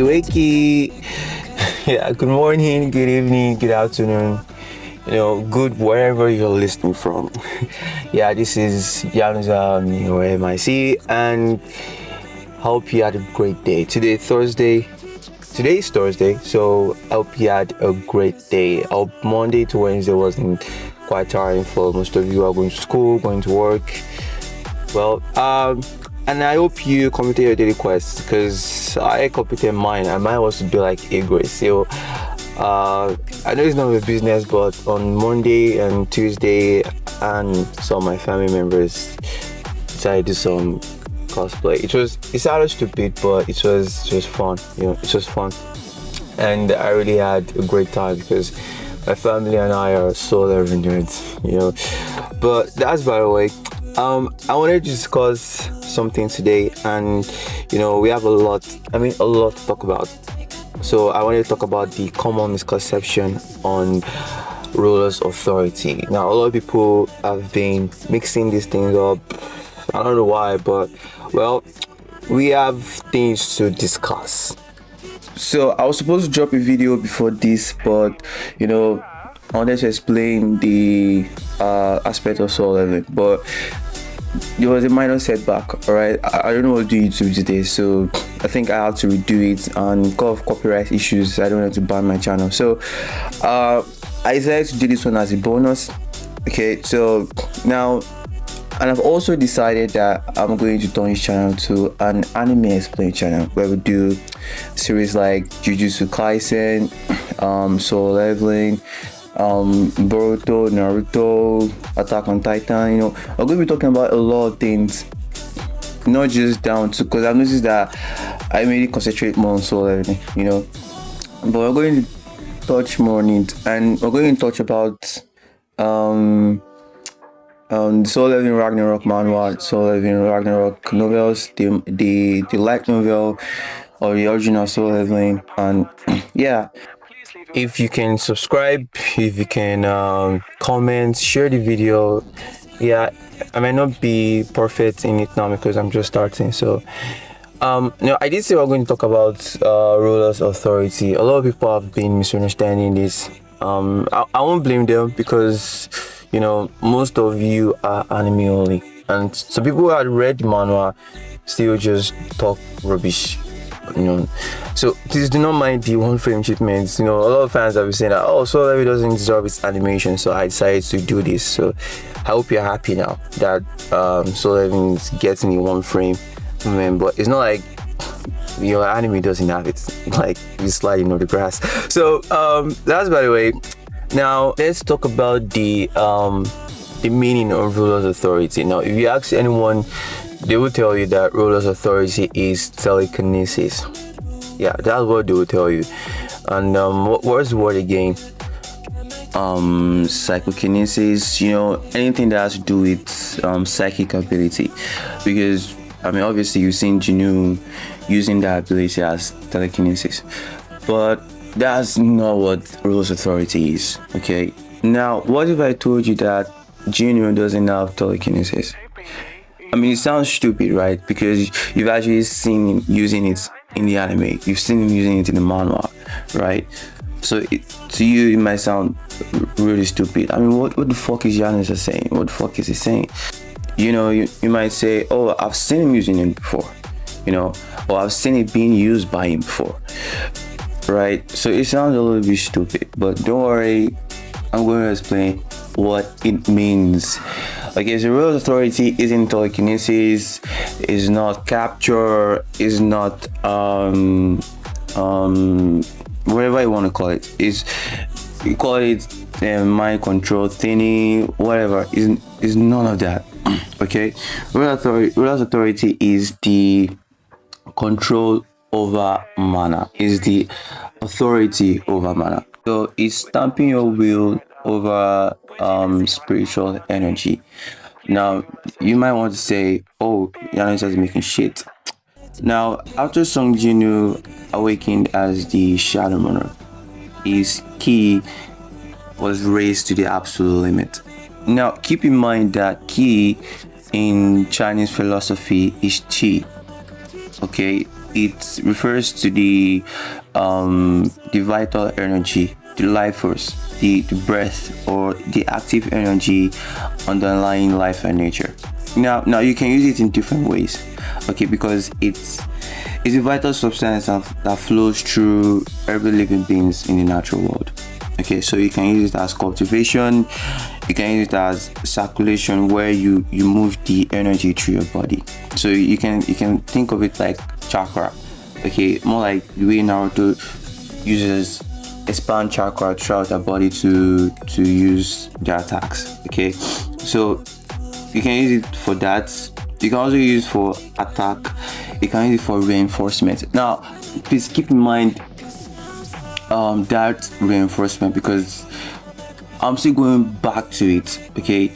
wakey. Yeah, good morning, good evening, good afternoon. Good wherever you're listening from. Yeah, this is Yanuza or MIC, and hope you had a great day. Today is Thursday, so I hope you had a great day. I hope Monday to Wednesday wasn't quite tiring for most of you who are going to school, going to work. Well, and I hope you completed your daily quest because I completed mine. And mine was to do like a grade. So, I know it's not a business, but on Monday and Tuesday, and some of my family members decided to do some cosplay. It sounded stupid, but it was fun. It was fun, and I really had a great time because my family and I are so loving nerds. But that's by the way. I wanted to discuss something today, and we have a lot to talk about. So I wanted to talk about the common misconception on rulers' authority. Now, a lot of people have been mixing these things up. I don't know why, but well, we have things to discuss. So I was supposed to drop a video before this, but I wanted to explain the aspect of soul leveling, but there was a minor setback. All right, I don't know what to do YouTube today, so I think I had to redo it, and because of copyright issues, I don't have to ban my channel. So I decided to do this one as a bonus. Okay, so now, and I've also decided that I'm going to turn this channel to an anime explain channel where we do series like Jujutsu Kaisen, Soul Leveling, Boruto, Naruto, Attack on Titan. I'm going to be talking about a lot of things, not just down to, because I've noticed that I mainly concentrate more on Soul Leveling, but we're going to touch more on it, and we're going to touch about the Soul Leveling Ragnarok manhwa, Soul Leveling Ragnarok novels, the light novel or the original Soul Leveling, and yeah. If you can subscribe, if you can comment, share the video. Yeah, I might not be perfect in it now because I'm just starting. So, I did say we're going to talk about rulers' authority. A lot of people have been misunderstanding this. I won't blame them because most of you are anime only, and some people who had read the manhwa still just talk rubbish. So please do not mind the one frame treatments. A lot of fans have been saying that Soul Leveling doesn't deserve its animation, so I decided to do this. So I hope you're happy now that Soul Leveling is getting in one frame. But it's not like your anime doesn't have it, like you sliding on the grass. So that's by the way. Now let's talk about the meaning of ruler's authority. Now, if you ask anyone, they will tell you that ruler's authority is telekinesis. Yeah, that's what they will tell you. And what's the word again? Psychokinesis. Anything that has to do with psychic ability, because obviously you've seen Jinoo using that ability as telekinesis, but that's not what ruler's authority is. Okay. Now, what if I told you that Jinoo doesn't have telekinesis? It sounds stupid, right? Because you've actually seen him using it in the anime. You've seen him using it in the manhwa, right? So to you, it might sound really stupid. What the fuck is Yanuza saying? What the fuck is he saying? You might say, oh, I've seen him using it before, or I've seen it being used by him before, right? So it sounds a little bit stupid, but don't worry, I'm going to explain what it means. Okay, so ruler's authority isn't telekinesis, is not capture, is not whatever you want to call it. You call it mind control thingy, whatever. Is none of that. Okay, ruler's authority is the control over mana, is the authority over mana. So it's stamping your will over spiritual energy. Now you might want to say, oh, Yanuza is making shit. Now, after Song Jinwoo awakened as the Shadow Monarch, his ki was raised to the absolute limit. Now, keep in mind that ki in Chinese philosophy is qi. Okay, it refers to the vital energy, the life force, the breath, or the active energy underlying life and nature. Now you can use it in different ways, okay, because it's a vital substance that flows through every living beings in the natural world. Okay, so you can use it as cultivation, you can use it as circulation, where you move the energy through your body. So you can think of it like chakra, okay, more like the way Naruto uses expand chakra throughout the body to use their attacks. Okay, so you can use it for that. You can also use it for attack. You can use it for reinforcement. Now please keep in mind that reinforcement, because I'm still going back to it. Okay,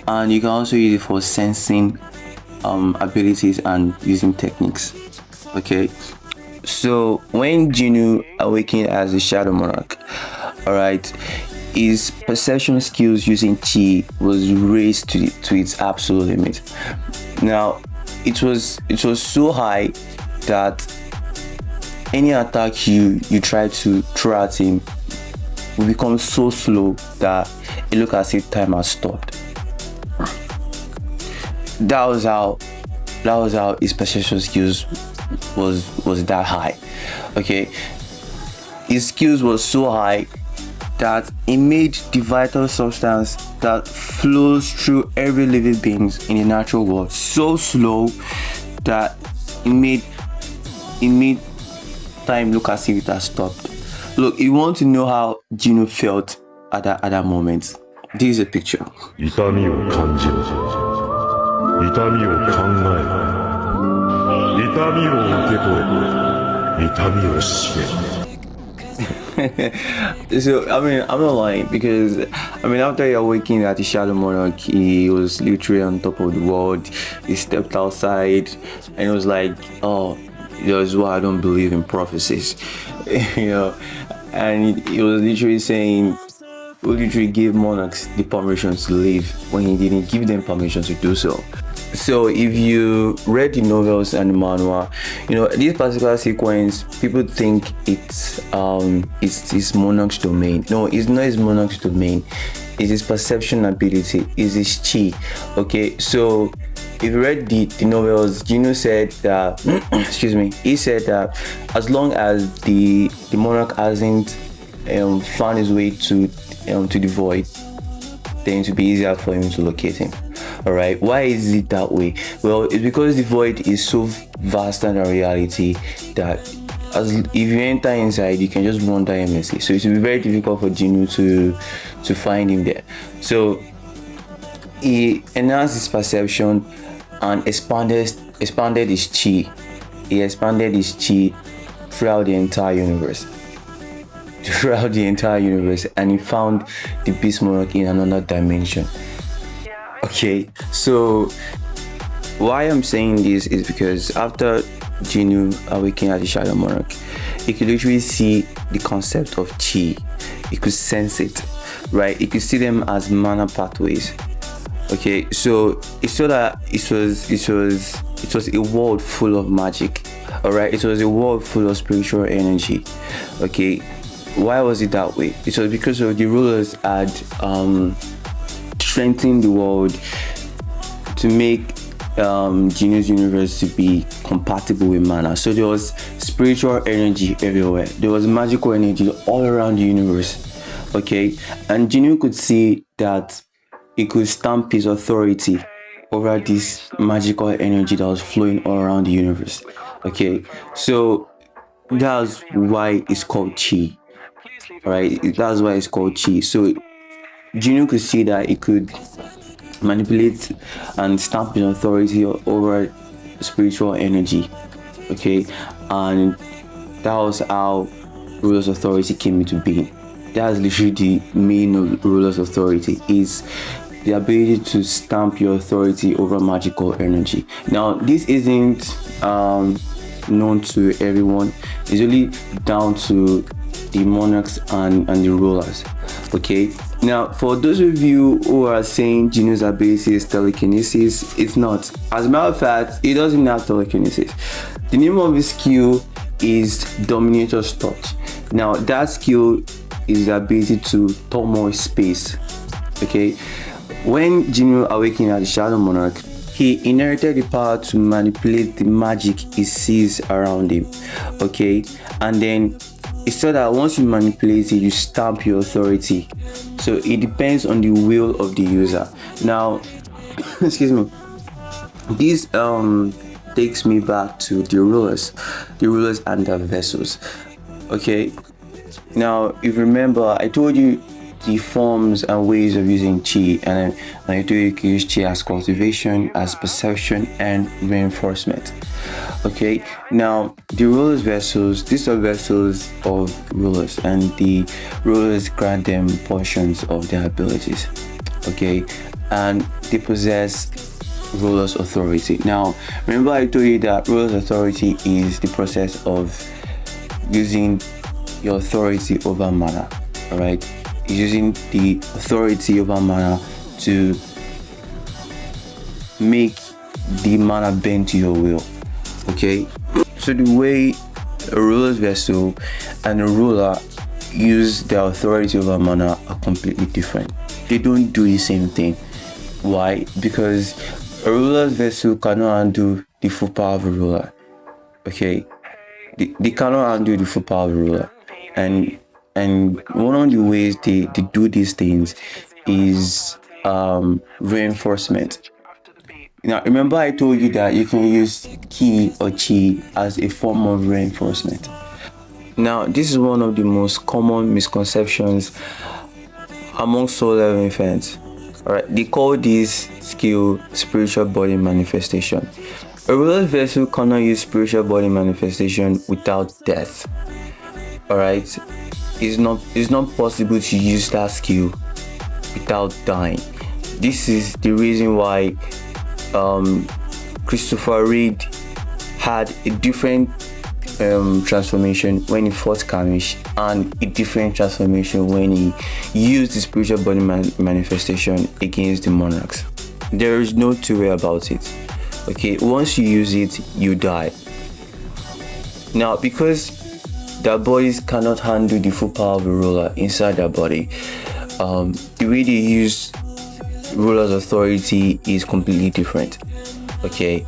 and you can also use it for sensing abilities and using techniques. Okay, so when Jinnu awakened as the Shadow Monarch, all right, his perception skills using chi was raised to its absolute limit. Now it was so high that any attack you try to throw at him will become so slow that it looks as if time has stopped. That was how his perception skills was that high. Okay, his skills was so high that it made the vital substance that flows through every living being in the natural world so slow that it made time look as if it has stopped. Look, you want to know how Jinnu felt at that moment. This is a picture. 痛みを感じろ。痛みを考えろ。痛みを受け取れ。痛みを知れ。So I mean, I'm not lying, because I mean, after he awakened at the Shadow Monarch, he was literally on top of the world. He stepped outside and it was like, oh, that's why I don't believe in prophecies. You know, and he was literally saying, we literally gave monarchs the permission to leave when he didn't give them permission to do so. So if you read the novels and the manhwa, you know, this particular sequence, people think it's monarch's domain. No, it's not his monarch's domain. It's his perception ability, it's his chi. Okay, so if you read the novels, Jinnu said that excuse me, he said that as long as the monarch hasn't found his way to the void, then it will be easier for him to locate him. All right, why is it that way? Well, it's because the void is so vast than a reality that if you enter inside, you can just wander aimlessly. So it will be very difficult for Jinnu to find him there. So he enhanced his perception and expanded his chi. He expanded his chi throughout the entire universe. And he found the Beast Monarch in another dimension. Okay, so why I'm saying this is because after Jinnu awakened as the Shadow Monarch, he could literally see the concept of chi. He could sense it, right? He could see them as mana pathways. Okay, so he saw that it was a world full of magic. All right, it was a world full of spiritual energy. Okay, why was it that way? It was because of the rulers had strengthen the world to make Jinnu's universe to be compatible with mana. So there was spiritual energy everywhere. There was magical energy all around the universe. Okay, and Jinnu could see that he could stamp his authority over this magical energy that was flowing all around the universe. Okay, so that's why it's called chi. All right, that's why it's called chi. So Jinnu could see that he could manipulate and stamp his authority over spiritual energy. Okay, and that was how ruler's authority came into being. That's literally the main of ruler's authority, is the ability to stamp your authority over magical energy. Now, this isn't known to everyone. It's only down to the monarchs and the rulers. Okay, now for those of you who are saying Jinnu's ability is telekinesis, it's not. As a matter of fact, it doesn't have telekinesis. The name of his skill is Dominator's Touch. Now that skill is the ability to turmoil space. Okay, when Jinwoo awakened as the Shadow Monarch, he inherited the power to manipulate the magic he sees around him. Okay, and then it's so that once you manipulate it, you stamp your authority. So it depends on the will of the user. Now, excuse me. This takes me back to the rulers and the vessels. Okay. Now, if you remember, I told you the forms and ways of using chi, and I told you can use chi as cultivation, as perception, and reinforcement. Okay, now the rulers vessels, these are vessels of rulers, and the rulers grant them portions of their abilities. Okay, and they possess rulers authority. Now remember I told you that rulers authority is the process of using your authority over mana. All right, using the authority over mana to make the mana bend to your will. Okay, so the way a ruler's vessel and a ruler use their authority over mana are completely different. They don't do the same thing. Why? Because a ruler's vessel cannot undo the full power of a ruler. Okay, they cannot undo the full power of a ruler, and one of the ways they do these things is reinforcement. Now remember I told you that you can use ki or chi as a form of reinforcement. Now this is one of the most common misconceptions among soul level infants. Alright, they call this skill spiritual body manifestation. A ruler's vessel cannot use spiritual body manifestation without death. Alright, it's not possible to use that skill without dying. This is the reason why Christopher Reid had a different transformation when he fought Kamish, and a different transformation when he used the spiritual body manifestation against the monarchs. There is no two way about it. Okay, once you use it, you die. Now, because their bodies cannot handle the full power of a ruler inside their body, the way they use ruler's authority is completely different. Okay,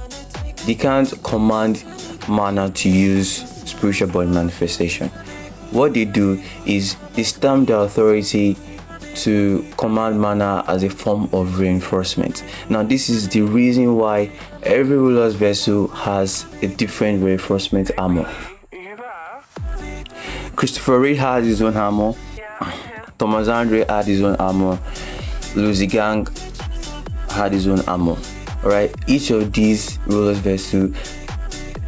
they can't command mana to use spiritual body manifestation. What they do is they stamp their authority to command mana as a form of reinforcement. Now this is the reason why every ruler's vessel has a different reinforcement armor. Christopher Reid has his own armor, Thomas Andre had his own armor, Lucy Gang had his own armor. Alright, each of these rulers vessel,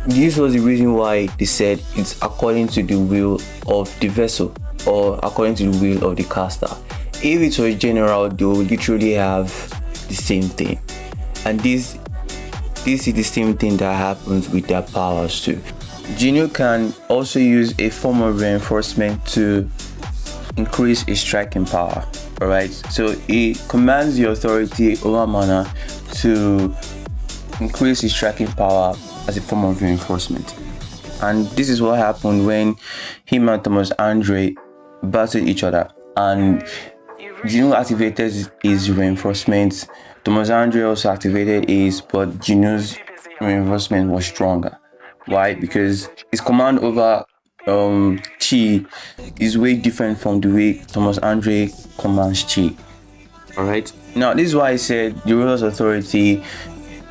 this was the reason why they said it's according to the will of the vessel, or according to the will of the caster. If it was general, they will literally have the same thing, and this is the same thing that happens with their powers too. Jinwoo can also use a form of reinforcement to increase his striking power. Alright, so he commands the authority over mana to increase his striking power as a form of reinforcement. And this is what happened when him and Thomas Andre battled each other, and Jinwoo activated his reinforcement. Thomas Andre also activated his, but Jinwoo's reinforcement was stronger. Why? Because his command over chi is way different from the way Thomas Andre commands chi. Alright, now this is why I said the ruler's authority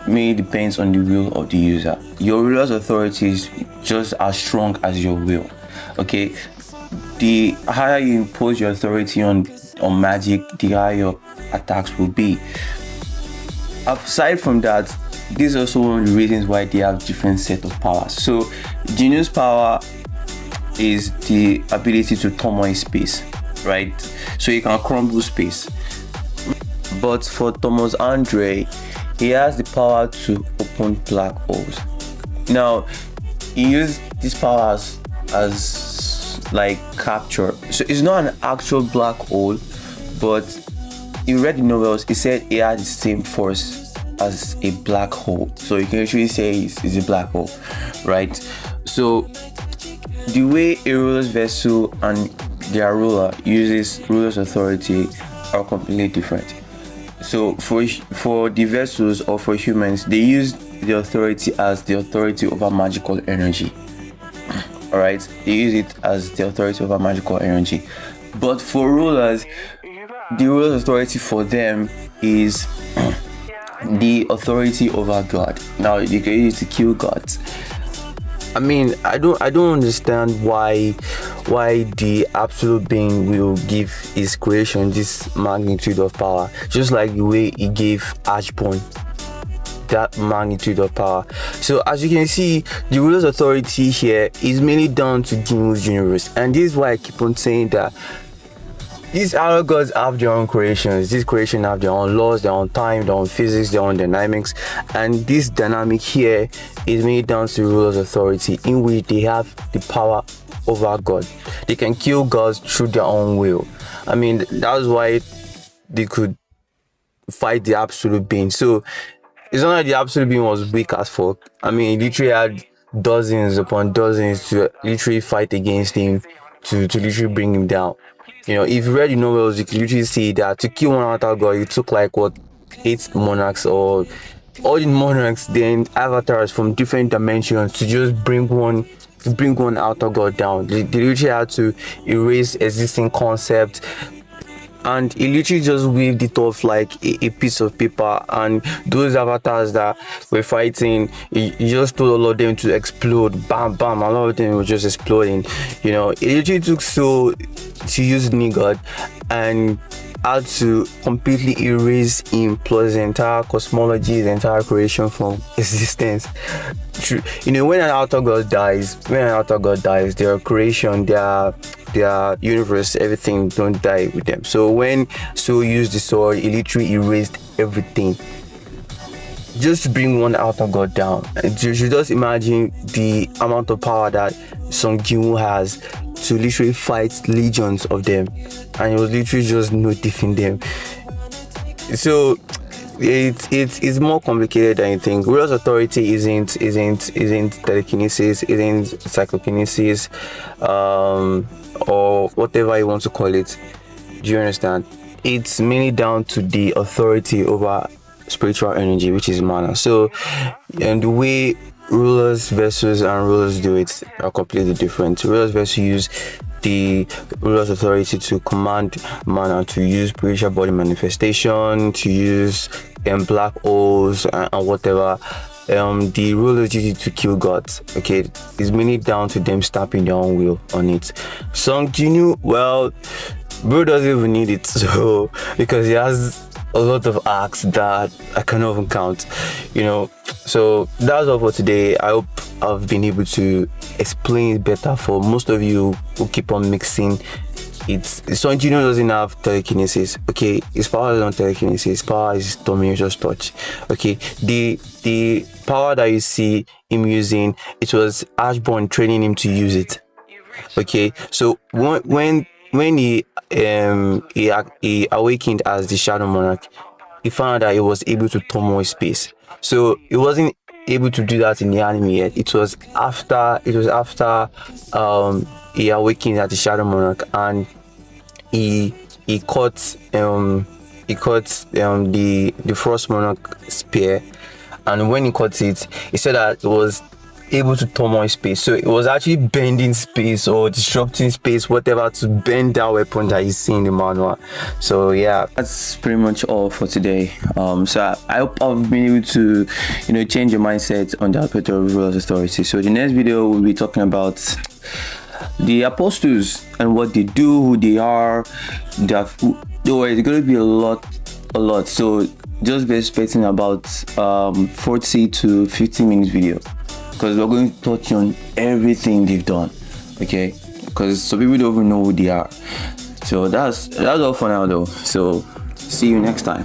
may depends on the will of the user. Your ruler's authority is just as strong as your will. Okay, the higher you impose your authority on magic, the higher your attacks will be. Aside from that, this is also one of the reasons why they have different set of powers. So Jinwoo's power is the ability to turmoil space, right? So you can crumble space. But for Thomas Andre, he has the power to open black holes. Now, he used this power as like capture. So it's not an actual black hole, but you read the novels, he said he had the same force as a black hole. So you can actually say it's a black hole, right? So the way a ruler's vessel and their ruler uses ruler's authority are completely different. So for the vessels or for humans, they use the authority as the authority over magical energy. All right, they use it as the authority over magical energy. But for rulers, the ruler's authority for them is the authority over God. Now you can use it to kill gods. I mean, I don't understand why the absolute being will give his creation this magnitude of power, just like the way he gave Ashbourne that magnitude of power. So as you can see, the ruler's authority here is mainly down to Ginu's universe, and this is why I keep on saying that these other gods have their own creations. These creations have their own laws, their own time, their own physics, their own dynamics, and this dynamic here is mainly down to the ruler's authority, in which they have the power over God. They can kill gods through their own will. I mean, that's why they could fight the absolute being. So it's not like the absolute being was weak as fuck. I mean, he literally had dozens upon dozens to literally fight against him, to literally bring him down. You know, if you read the novels, you can literally see that to kill one Avatar god, it took like 8 monarchs, or all the monarchs, then avatars from different dimensions, to just bring one Avatar god down. They literally had to erase existing concepts, and he literally just waved it off like a piece of paper, and those avatars that were fighting, he just told all of them to explode. Bam bam, a lot of them were just exploding. You know, it literally took so to use Nigard and had to completely erase him plus the entire cosmology, the entire creation from existence. You know, when an outer god dies, their creation, their universe, everything don't die with them. So when So used the sword, it literally erased everything just to bring one outer god down. And you should just imagine the amount of power that Song Jinwoo has to literally fight legions of them, and it was literally just notifying them. So it's more complicated than you think. Ruler's authority isn't telekinesis, isn't psychokinesis, or whatever you want to call it. Do you understand? It's mainly down to the authority over spiritual energy, which is mana. So, and the way rulers versus and rulers do it are completely different. Rulers versus use the ruler's authority to command mana, to use spiritual body manifestation, to use black holes and whatever. The rulers use it to kill gods. Okay, it's mainly down to them stamping their own will on it. Song Jinwoo, well, bro doesn't even need it, so because he has a lot of acts that I cannot even count, you know. So that's all for today. I hope I've been able to explain it better for most of you who keep on mixing it. Song Jinwoo doesn't have telekinesis. Okay, his power is not telekinesis. His power is Dominator's touch. Okay, the power that you see him using, it was Ashbourne training him to use it. Okay, so when he awakened as the Shadow Monarch, he found that he was able to turmoil space. So he wasn't able to do that in the anime yet. It was after he awakened as the Shadow Monarch, and he caught the Frost Monarch spear, and when he caught it, he said that it was able to turmoil space. So it was actually bending space or disrupting space, whatever, to bend that weapon that you see in the manual. So yeah, that's pretty much all for today. So I hope I've been able to, change your mindset on the aspect of ruler's authority. So the next video we'll be talking about the apostles and what they do, who they are. It's going to be a lot. So just be expecting about 40 to 50 minutes video, because we're going to touch on everything they've done. Okay, because some people don't even know who they are. So that's all for now though. So see you next time.